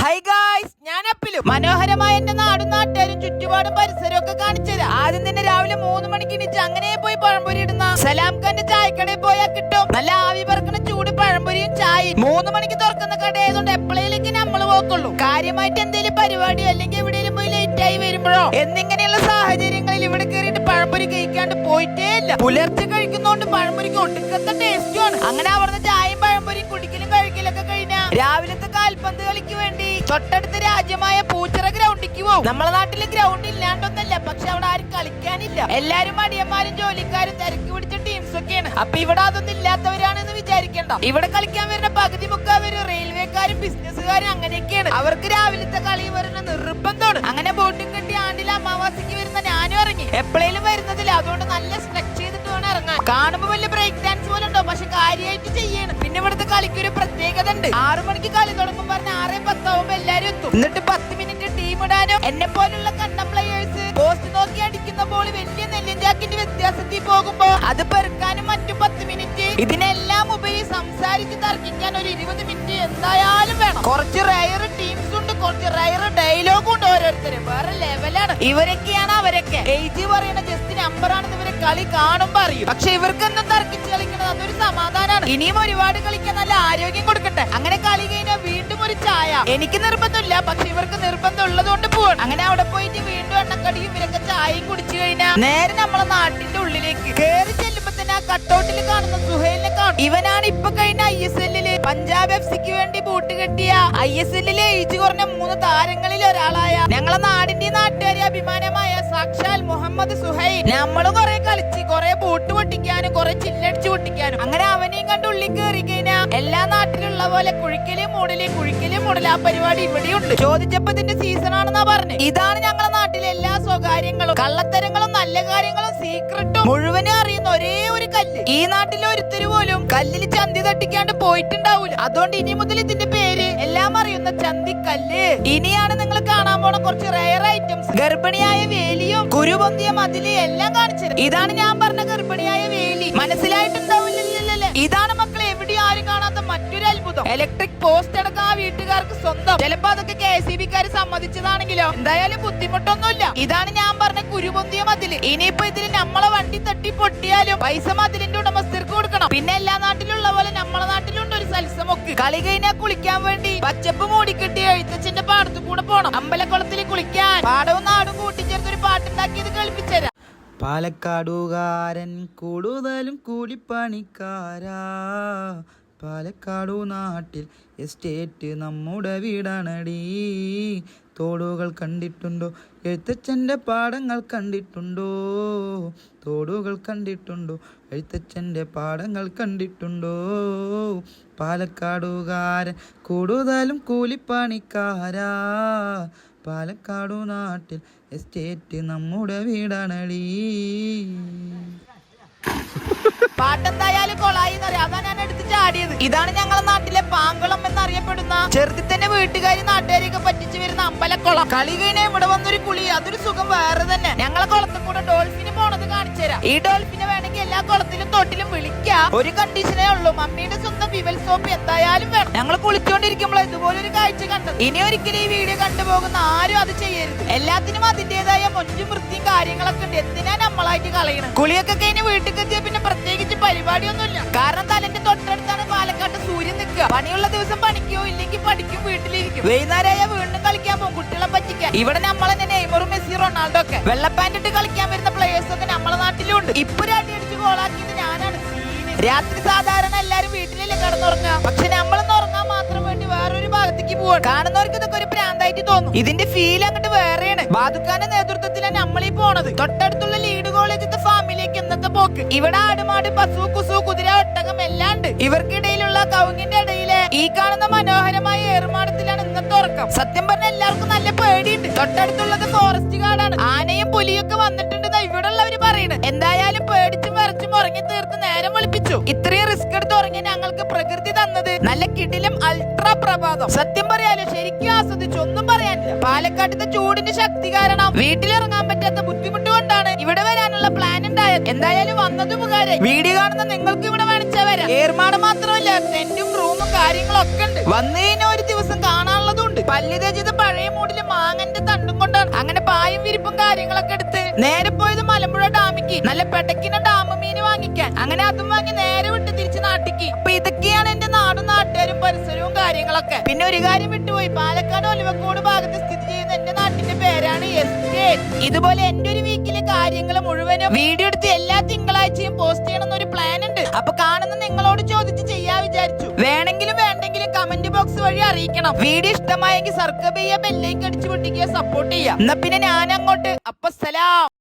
High guys, ഞാൻ അപ്പിലും മനോഹരമായ എന്റെ നാടും നാട്ടുകാരും ചുറ്റുപാടും പരിസരവും ഒക്കെ കാണിച്ചുതരാം. ആദ്യം തന്നെ രാവിലെ 3 മണിക്ക് എണീച്ച് അങ്ങനെ പോയി പഴംപൊരി ഇടുന്ന സലാം ഖാന്റെ ചായക്കടയിൽ പോയാൽ കിട്ടും നല്ല ആവി പറക്കുന്ന ചൂട് പഴംപൊരിയും ചായയും. 3 മണിക്ക് തുറക്കുന്ന കടയായതുകൊണ്ട് എപ്പോഴേലേക്ക് നമ്മൾ പോക്കുള്ളൂ. കാര്യമായിട്ട് എന്തെങ്കിലും പരിപാടിയോ അല്ലെങ്കിൽ എവിടെയെങ്കിലും പോയി ലേറ്റ് ആയി വരുമ്പോഴോ എന്നിങ്ങനെയുള്ള സാഹചര്യങ്ങളിൽ ഇവിടെ കയറിയിട്ട് പഴംപൊരി കഴിക്കാണ്ട് പോയിട്ടേ ഇല്ല. പുലർച്ചെ കഴിക്കുന്നോണ്ട് പഴംപൊരിക്ക് ഒടുക്കത്തെ ടേസ്റ്റുമാണ്. അങ്ങനെ അവിടുന്ന് ചായയും പഴംപൊരിയും കുടിക്കലും കഴിക്കലൊക്കെ കഴിഞ്ഞാൽ രാവിലത്തെ കാൽപന്ത് കളിക്ക് വേണ്ടി തൊട്ടടുത്ത രാജ്യമായ പൂച്ചിറ ഗ്രൗണ്ടിക്ക് പോകും. നമ്മളെ നാട്ടില് ഗ്രൗണ്ട് ഇല്ലാണ്ടൊന്നല്ല, പക്ഷെ അവിടെ ആരും കളിക്കാനില്ല. എല്ലാരും അടിയന്മാരും ജോലിക്കാരും തിരക്ക് പിടിച്ച ടീംസ് ഒക്കെയാണ്. അപ്പൊ ഇവിടെ അതൊന്നും ഇല്ലാത്തവരാണെന്ന് വിചാരിക്കണ്ട. ഇവിടെ കളിക്കാൻ വരുന്ന പകുതി മുക്കാവര് റെയിൽവേക്കാരും ബിസിനസ്സുകാരും അങ്ങനെയൊക്കെയാണ്. അവർക്ക് രാവിലത്തെ കളി വരുന്ന നിർബന്ധമാണ്. അങ്ങനെ ബോട്ടും കെട്ടി ആണ്ടിലെ അമാവാസിക്ക് വരുന്ന ഞാനും ഇറങ്ങി. എപ്പോഴേലും വരുന്നതില്ല, അതുകൊണ്ട് നല്ല സ്ട്രെച്ച് ചെയ്തിട്ട് വേണം ഇറങ്ങാൻ. കാണുമ്പോ വലിയ ബ്രേക്ക് ഡാൻസ് പോലെ ഉണ്ടോ, പക്ഷെ കാര്യമായിട്ട് ചെയ്യണം. പിന്നെ ഇവിടുത്തെ കളിക്ക് ഒരു പ്രത്യേകത ഉണ്ട്. 6 മണിക്ക് കളി തുടങ്ങും പറഞ്ഞ 6:10 ആവുമ്പോ എല്ലാരും എത്തും. എന്നിട്ട് 10 മിനിറ്റ് ടീം ഇടാനും എന്നെ പോലുള്ള കണ്ടം പ്ലേയേഴ്സ് പോസ്റ്റ് നോക്കി അടിക്കുന്ന ബോൾ വലിയ നെല്ലിഞ്ചാക്കിന്റെ വ്യത്യാസത്തിൽ പോകുമ്പോ അത് പെറുക്കാനും മറ്റും 10 മിനിറ്റ്. ഇതിനെല്ലാം ഉപരി സംസാരിച്ച് തർക്കിക്കാൻ ഒരു 20 മിനിറ്റ് എന്തായാലും വേണം. കുറച്ച് റയർ ടീംസ് ഉണ്ട്, കുറച്ച് റയർ ഡയലോഗും ഉണ്ട്. ഓരോരുത്തരും വേറെ ലെവലാണ്. ഇവരൊക്കെയാണ് അവരൊക്കെ ഏജ് പറയുന്ന ജസ്റ്റ് നമ്പർ ആണെന്ന് ഇവരെ കളി കാണുമ്പോ അറിയും. പക്ഷെ ഇവർക്കൊന്നും തർക്കിച്ച് കളിക്കണത് അതൊരു സമാധാനമാണ്. ഇനിയും ഒരുപാട് കളിക്കാൻ നല്ല ആരോഗ്യം കൊടുക്കട്ടെ. അങ്ങനെ കളി കഴിഞ്ഞാൽ വീണ്ടും ഒരു ചായ. എനിക്ക് നിർബന്ധമില്ല, പക്ഷെ ഇവർക്ക് നിർബന്ധം ഉള്ളതുകൊണ്ട് പോവാണ്. അങ്ങനെ അവിടെ പോയിട്ട് വീണ്ടും എണ്ണക്കടിയും ഇവരൊക്കെ ചായയും കുടിച്ചു കഴിഞ്ഞാൽ നേരെ നമ്മളെ നാട്ടിന്റെ ഉള്ളിലേക്ക് കയറി ചെല്ലുമ്പോ തന്നെ ആ കട്ടൗട്ടിൽ കാണുന്ന സുഹൈലിനെ കാണും. ഇവനാണ് ഇപ്പൊ കഴിഞ്ഞ ISL പഞ്ചാബ് FC വേണ്ടി ബൂട്ട് കെട്ടിയ ISL ഏജ് കുറഞ്ഞ 3 താരങ്ങളിൽ ഒരാളായ ഞങ്ങളെ നാടിന്റെ നാട്ടുകാരി അഭിമാനമായ സാക്ഷാൽ മുഹമ്മദ് സുഹൈൽ. നമ്മളും കുറെ കളിച്ച് കുറെ ബൂട്ട് പൊട്ടിക്കാനും കുറെ ചില്ലടിച്ച് പൊട്ടിക്കാനും. അങ്ങനെ അവനെയും കണ്ട് ഉള്ളിൽ കയറി കഴിഞ്ഞാൽ എല്ലാ നാട്ടിലുള്ള പോലെ കുഴിക്കലും മൂടല് ആ പരിപാടി ഇവിടെയുണ്ട്. ചോദിച്ചപ്പോ ഇതിന്റെ സീസൺ ആണെന്നാ പറഞ്ഞു. ഇതാണ് ഞങ്ങളെ നാട്ടിലെ എല്ലാ സ്വകാര്യങ്ങളും കള്ളത്തരങ്ങളും നല്ല കാര്യങ്ങളും സീക്രട്ടും മുഴുവനും അറിയുന്ന ഒരേ ഒരു കല്ല്. ഈ നാട്ടിലെ ഒരുത്തര് പോലും കല്ലിൽ ചന്തി തട്ടിക്കാണ്ട് പോയിട്ടുണ്ടാവൂല. അതുകൊണ്ട് ഇനി മുതൽ ഇതിന്റെ പേര് എല്ലാം അറിയുന്ന ചന്തിക്കല്ല്. ഇനിയാണ് നിങ്ങൾ കാണാൻ പോണ കുറച്ച് റയർ ഐറ്റംസ്. ഗർഭിണിയായ വേലിയും കുരുപൊന്തിയ മതില് എല്ലാം കാണിച്ചത്. ഇതാണ് ഞാൻ പറഞ്ഞ ഗർഭിണിയായ വേലി. മനസ്സിലായിട്ടുണ്ടാവില്ലല്ലേ? ഇതാണ് മക്കളെ എവിടെയും ആരും കാണാത്ത മറ്റൊരു അത്ഭുതം. ഇലക്ട്രിക് പോസ്റ്റ് അടക്കം ആ വീട്ടുകാർക്ക് സ്വന്തം. ചിലപ്പോ അതൊക്കെ KSEBക്കാര് സമ്മതിച്ചതാണെങ്കിലോ എന്തായാലും ബുദ്ധിമുട്ടൊന്നുമില്ല. ഇതാണ് ഞാൻ പറഞ്ഞ കുരുപൊന്തിയ മതില്. ഇനിയിപ്പോ ഇതിൽ നമ്മളെ വണ്ടി തട്ടി പൊട്ടിയാലും പൈസ മതിലിന്റെ ഉടമസ്ഥർക്ക് കൊടുക്കണം. പിന്നെ എല്ലാ നാട്ടിലുള്ള പോലെ നമ്മളെ നാട്ടിലുണ്ട് ഒരു സൽസമൊക്കെ. കളി കഴിഞ്ഞാൽ കുളിക്കാൻ വേണ്ടി പച്ചപ്പ് മൂടിക്കെട്ടി എഴുത്തച്ഛന്റെ പാടത്തു കൂടെ പോണം. അമ്പലക്കുളത്തിൽ കുളിക്കാൻ പാടവും നാടും കൂട്ടിച്ചേർത്തൊരു പാട്ടുണ്ടാക്കിയത് കേൾപ്പിച്ചരാ. പാലക്കാടുകാരൻ കൂടുതലും കൂലിപ്പണിക്കാരാ. പാലക്കാടു നാട്ടിൽ എസ്റ്റേറ്റ് നമ്മുടെ വീടാണടി. തോടുകൾ കണ്ടിട്ടുണ്ടോ? എഴുത്തച്ഛൻ്റെ പാടങ്ങൾ കണ്ടിട്ടുണ്ടോ? തോടുകൾ കണ്ടിട്ടുണ്ടോ? എഴുത്തച്ഛൻ്റെ പാടങ്ങൾ കണ്ടിട്ടുണ്ടോ? പാലക്കാടുകാരൻ കൂടുതലും കൂലിപ്പണിക്കാരാ. പാലക്കാടു നാട്ടിൽ എസ്റ്റേറ്റ് നമ്മുടെ വീടാണടി. പാട്ടെന്തായാലും കൊളായി എന്നറിയാം. അതാ ഞാൻ എടുത്ത് ചാടിയത്. ഇതാണ് ഞങ്ങളെ നാട്ടിലെ പാങ്കുളം എന്നറിയപ്പെടുന്ന ചെറുതിൽ തന്നെ വീട്ടുകാരി നാട്ടുകാരെയൊക്കെ പറ്റിച്ചു വരുന്ന അമ്പലക്കുളം. കളി കഴിഞ്ഞാൽ ഇവിടെ വന്നൊരു കുളി, അതൊരു സുഖം വേറെ തന്നെ. ഞങ്ങളെ കുളത്തിൽ കൂടെ ഡോൾഫിന് പോണത് കാണിച്ചു തരാം. ഈ ഡോൾഫിനെ വേണമെങ്കിൽ എല്ലാ കുളത്തിലും തോട്ടിലും വിളിക്കാം. ഒരു കണ്ടീഷനേ ഉള്ളൂ, മമ്മിയുടെ സ്വന്തം വിവൽ സോപ്പ് എന്തായാലും വേണം. ഞങ്ങൾ കുളിച്ചോണ്ടിരിക്കുമ്പോൾ ഇതുപോലൊരു കാഴ്ച കണ്ടത്. ഇനി ഒരിക്കലും ഈ വീഡിയോ കണ്ടുപോകുന്ന ആരും അത് ചെയ്യരുത്. എല്ലാത്തിനും അതിന്റേതായ മൊഞ്ചും വൃത്തിയും കാര്യങ്ങളൊക്കെ ഉണ്ട്. എന്തിനാ നമ്മളായിട്ട് കളയണം? കുളിയൊക്കെ കഴിഞ്ഞ് വീട്ടിൽ എത്തിയ പിന്നെ പ്രത്യേകിച്ച് പരിപാടിയൊന്നുമില്ല. കാരണം തലന്റെ തൊട്ടടുത്താണ് പാലക്കാട്ട് സൂര്യൻ നിൽക്കുക. പണിയുള്ള ദിവസം പണിക്കോ ഇല്ലെങ്കിൽ പഠിക്കും, വീട്ടിലിരിക്കും. വൈകുന്നേരമായ വീണ്ടും കളിക്കാൻ പോകും കുട്ടികളെ പറ്റിക്കാൻ. ഇവിടെ നമ്മളെ നെയ്മറും മെസ്സി റൊണാൾഡോ ഒക്കെ വെള്ളപ്പാൻറ് ഇട്ട് കളിക്കാൻ വരുന്ന പ്ലേയേഴ്സ് ഒക്കെ നമ്മളെ നാട്ടിലും ഉണ്ട്. ഇപ്പൊ ഒരു അടിയടിച്ച് ഗോളാക്കിയത് ഞാനാണ്. രാത്രി സാധാരണ എല്ലാരും വീട്ടിലല്ലേ കിടന്നുറങ്ങുക, പക്ഷെ നമ്മളൊന്ന് ഉറങ്ങാൻ മാത്രം വേണ്ടി വേറൊരു ഭാഗത്തേക്ക് പോവാണ്. കാണുന്നവർക്ക് ഇതൊക്കെ ഒരു പ്രാന്തായിട്ട് തോന്നും. ഇതിന്റെ ഫീൽ അങ്ങോട്ട് വേറെയാണ്. ബാദുഖാന്റെ നേതൃത്വത്തിലാണ് നമ്മളീ പോണത്. തൊട്ടടുത്തുള്ള ലീഡ് കോളേജത്തെ ഫാമിലേക്ക് എന്നത്തെ പോക്ക്. ഇവിടെ ആടുമാട് പശു കുസു കുതിര ഒട്ടകം എല്ലാം ഉണ്ട്. ഇവർക്കിടയിലുള്ള കവുങ്ങിന്റെ ഇടയിലെ ഈ കാണുന്ന മനോഹരമായ ഏറുമാടത്തിലാണ് ഇന്നത്തെ ഉറക്കം. സത്യം പറഞ്ഞ എല്ലാവർക്കും നല്ല പേടിയുണ്ട്. തൊട്ടടുത്തുള്ളത് ഫോറസ്റ്റ് കാടാണ്. ആനയും പുലിയൊക്കെ വന്നിട്ടുണ്ട് ഇവിടെ ഉള്ളവര് പറയുന്നത്. എന്തായാലും പേടിച്ചും വരച്ചും ഉറങ്ങി തീർത്ത് നേരം വിളിപ്പിച്ചു. ഇത്രയും റിസ്ക് എടുത്ത് ഉറങ്ങി ഞങ്ങൾക്ക് പ്രകൃതി തന്നത് നല്ല കിടിലും അൾട്രാ പ്രഭാതം. സത്യം പറയാലോ ശരിക്കും ആസ്വദിച്ചു, ഒന്നും പറയാനില്ല. പാലക്കാട്ടത്തെ ചൂടിന്റെ ശക്തി കാരണം വീട്ടിലിറങ്ങാൻ പറ്റാത്ത ബുദ്ധിമുട്ട് കൊണ്ടാണ് ഇവിടെ വരാനുള്ള പ്ലാൻ ഉണ്ടായത്. എന്തായാലും വന്നതും ഉപകാരം. വീഡിയോ കാണുന്ന നിങ്ങൾക്ക് ഇവിടെ വേണിച്ചാ വരാം. ഏർമാട് മാത്രമല്ല ടെന്റും റൂമും കാര്യങ്ങളും ഒക്കെ ഉണ്ട്. വന്നു കഴിഞ്ഞാൽ ഒരു ദിവസം കാണാനുള്ളതുണ്ട്. പല്ല് തേച്ചത് പഴയ മൂടില് മാങ്ങന്റെ തണ്ടും കൊണ്ടാണ്. അങ്ങനെ പായും വിരിപ്പും കാര്യങ്ങളൊക്കെ എടുത്ത് നേരെ പോയത് മലമ്പുഴ ഡാമിക്ക് നല്ല പെടക്കിന ഡാം മീൻ വാങ്ങിക്കാൻ. അങ്ങനെ അതും വാങ്ങി നേരെ വിട്ട് തിരിച്ച് നാട്ടിക്ക്. അപ്പൊ ഇതൊക്കെയാണ് എന്റെ നാടും നാട്ടുകാരും പരിസരവും കാര്യങ്ങളൊക്കെ. പിന്നെ ഒരു കാര്യം വിട്ടുപോയി, പാലക്കാട് ഒലിവക്കോട് ഭാഗത്ത് സ്ഥിതി ചെയ്യുന്ന എന്റെ നാട്ടിന്റെ പേരാണ് എസ്റ്റേറ്റ്. ഇതുപോലെ എന്റെ ഒരു വീക്കിലെ കാര്യങ്ങൾ മുഴുവനും വീഡിയോ എടുത്ത് എല്ലാ തിങ്കളാഴ്ചയും പോസ്റ്റ് ചെയ്യണമെന്ന് ഒരു പ്ലാൻ ഉണ്ട്. അപ്പൊ കാണുന്ന നിങ്ങളോട് ചോദിച്ച് ചെയ്യാ വിചാരിച്ചു. വേണമെങ്കിലും വേണ്ടെങ്കിലും കമന്റ് ബോക്സ് വഴി അറിയിക്കണം. വീഡിയോ ഇഷ്ടമായെങ്കിൽ സബ്സ്ക്രൈബ് ചെയ്യുക, ബെല്ലൈക്കൻ അടിച്ചു പൊട്ടിക്കുക, സപ്പോർട്ട് ചെയ്യുക. എന്നാ പിന്നെ ഞാൻ അങ്ങോട്ട്. അപ്പൊ സലാം.